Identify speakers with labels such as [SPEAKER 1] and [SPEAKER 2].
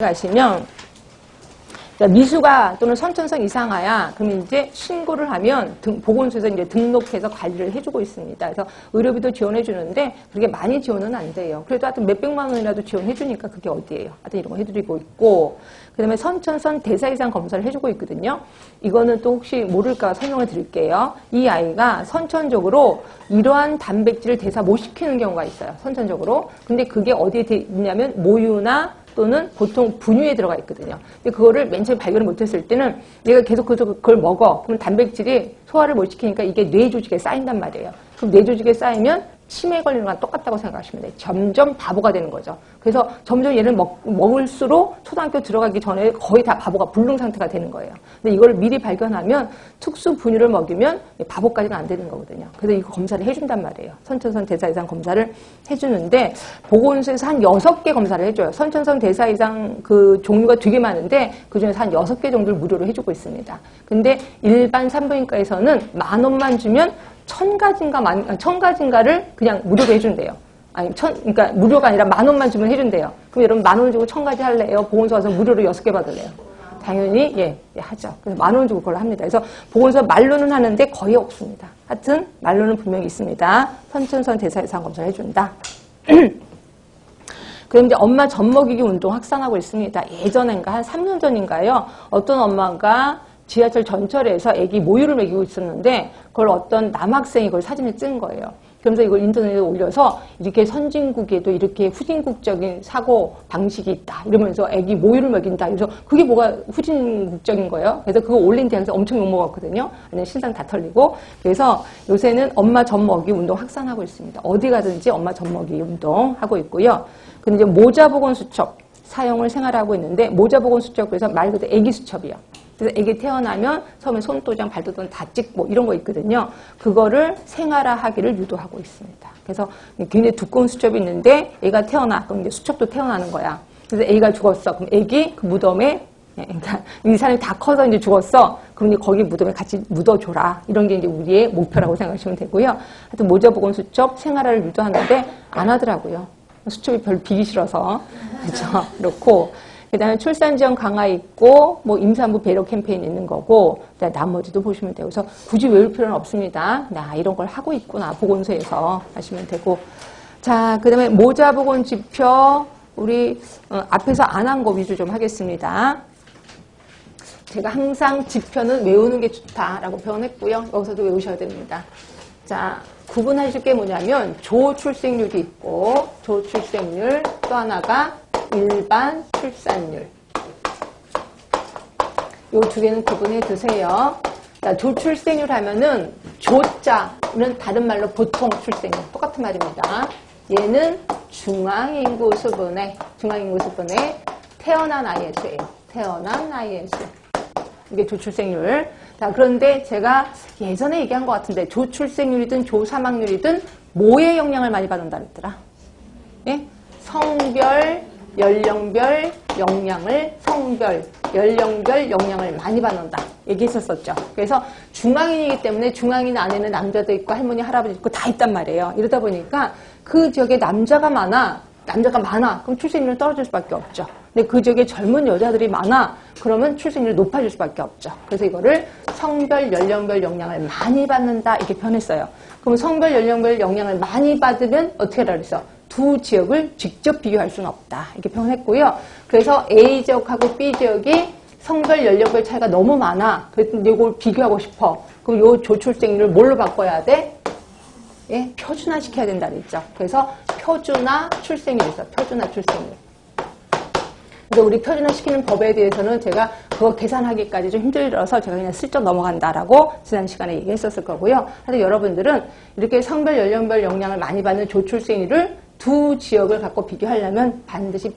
[SPEAKER 1] 가시면 미수가 또는 선천성 이상하야 그럼 이제 신고를 하면 보건소에서 이제 등록해서 관리를 해주고 있습니다. 그래서 의료비도 지원해 주는데 그렇게 많이 지원은 안 돼요. 그래도 하여튼 몇백만 원이라도 지원해 주니까 그게 어디예요? 하여튼 이런 거 해드리고 있고, 그다음에 선천성 대사 이상 검사를 해주고 있거든요. 이거는 또 혹시 모를까 설명을 드릴게요. 이 아이가 선천적으로 이러한 단백질을 대사 못 시키는 경우가 있어요. 선천적으로. 근데 그게 어디에 있냐면 모유나 또는 보통 분유에 들어가 있거든요. 근데 그거를 맨 처음에 발견을 못했을 때는 얘가 계속 그걸 먹어. 그럼 단백질이 소화를 못 시키니까 이게 뇌 조직에 쌓인단 말이에요. 그럼 뇌 조직에 쌓이면 치매에 걸리는 거랑 똑같다고 생각하시면 돼요. 점점 바보가 되는 거죠. 그래서 점점 얘를 먹을수록 초등학교 들어가기 전에 거의 다 바보가 불능 상태가 되는 거예요. 근데 이걸 미리 발견하면 특수 분유를 먹이면 바보까지는 안 되는 거거든요. 그래서 이거 검사를 해준단 말이에요. 선천성 대사 이상 검사를 해주는데 보건소에서 한 6개 검사를 해줘요. 선천성 대사 이상 그 종류가 되게 많은데 그중에서 한 6개 정도를 무료로 해주고 있습니다. 근데 일반 산부인과에서는 10,000원만 주면 1,000가지인가를 그냥 무료로 해준대요. 아니, 그러니까 무료가 아니라 10,000원만 주면 해준대요. 그럼 여러분 10,000원 주고 1,000가지 할래요? 보건소 와서 무료로 6개 받을래요? 당연히 예, 하죠. 그래서 10,000원 주고 그걸 합니다. 그래서 보건소 말로는 하는데 거의 없습니다. 하여튼 말로는 분명히 있습니다. 선천성 대사 이상 검사를 해준다. 그럼 이제 엄마 젖 먹이기 운동 확산하고 있습니다. 예전인가 한 3년 전인가요? 어떤 엄마가 지하철 전철에서 아기 모유를 먹이고 있었는데 그걸 어떤 남학생이 그걸 사진을 찍은 거예요. 그러면서 이걸 인터넷에 올려서 이렇게 선진국에도 이렇게 후진국적인 사고 방식이 있다. 이러면서 아기 모유를 먹인다. 그래서 그게 뭐가 후진국적인 거예요. 그래서 그거 올린 데에서 엄청 욕먹었거든요. 아니면 신상 다 털리고. 그래서 요새는 엄마 젖 먹이 운동 확산하고 있습니다. 어디 가든지 엄마 젖 먹이 운동 하고 있고요. 근데 이제 모자 보건 수첩 사용을 생활하고 있는데 모자 보건 수첩 그래서 말 그대로 아기 수첩이요. 그래서 애기 태어나면 처음에 손도장, 발도장 다 찍고 이런 거 있거든요. 그거를 생활화하기를 유도하고 있습니다. 그래서 굉장히 두꺼운 수첩이 있는데 애가 태어나 그럼 이제 수첩도 태어나는 거야. 그래서 애가 죽었어. 그럼 애기 그 무덤에 그러니까 이 사람이 다 커서 이제 죽었어. 그럼 이제 거기 무덤에 같이 묻어줘라. 이런 게 이제 우리의 목표라고 생각하시면 되고요. 하여튼 모자 보건 수첩 생활화를 유도하는데 안 하더라고요. 수첩이 별로 비기 싫어서 그렇죠. 그렇고. 그다음에 출산 지원 강화 있고 뭐 임산부 배려 캠페인 있는 거고 나머지도 보시면 되고 그래서 굳이 외울 필요는 없습니다. 나 이런 걸 하고 있구나 보건소에서 하시면 되고 자 그다음에 모자 보건 지표 우리 앞에서 안 한 거 위주 좀 하겠습니다. 제가 항상 지표는 외우는 게 좋다라고 표현했고요. 여기서도 외우셔야 됩니다. 자 구분하실 게 뭐냐면 조출생률이 있고 조출생률 또 하나가 일반 출산율. 요 두 개는 구분해 두세요. 자, 조출생률 하면은 조자는 다른 말로 보통 출생률. 똑같은 말입니다. 얘는 중앙인구 수분의 태어난 아이의 수예요. 태어난 아이의 수. 이게 조출생률. 자, 그런데 제가 예전에 얘기한 것 같은데 조출생률이든 조사망률이든 뭐에 영향을 많이 받는다 그랬더라? 예? 성별, 연령별 영향을 연령별 영향을 많이 받는다 얘기했었죠. 그래서 중앙인이기 때문에 중앙인 안에는 남자도 있고 할머니 할아버지 있고 다 있단 말이에요. 이러다 보니까 그 지역에 남자가 많아 그럼 출생률은 떨어질 수밖에 없죠. 근데 그 지역에 젊은 여자들이 많아 그러면 출생률이 높아질 수밖에 없죠. 그래서 이거를 성별 연령별 영향을 많이 받는다 이렇게 표현했어요. 그럼 성별 연령별 영향을 많이 받으면 어떻게 하라 그랬어? 두 지역을 직접 비교할 수는 없다. 이렇게 표현했고요. 그래서 A지역하고 B지역이 성별 연령별 차이가 너무 많아. 그래서 이걸 비교하고 싶어. 그럼 요 조출생률을 뭘로 바꿔야 돼? 예, 표준화 시켜야 된다 그랬죠. 그래서 표준화 출생률이 있어. 표준화 출생률. 그래서 우리 표준화 시키는 법에 대해서는 제가 그거 계산하기까지 좀 힘들어서 제가 그냥 슬쩍 넘어간다라고 지난 시간에 얘기했었을 거고요. 하여튼 여러분들은 이렇게 성별 연령별 영향을 많이 받는 조출생률을 두 지역을 갖고 비교하려면 반드시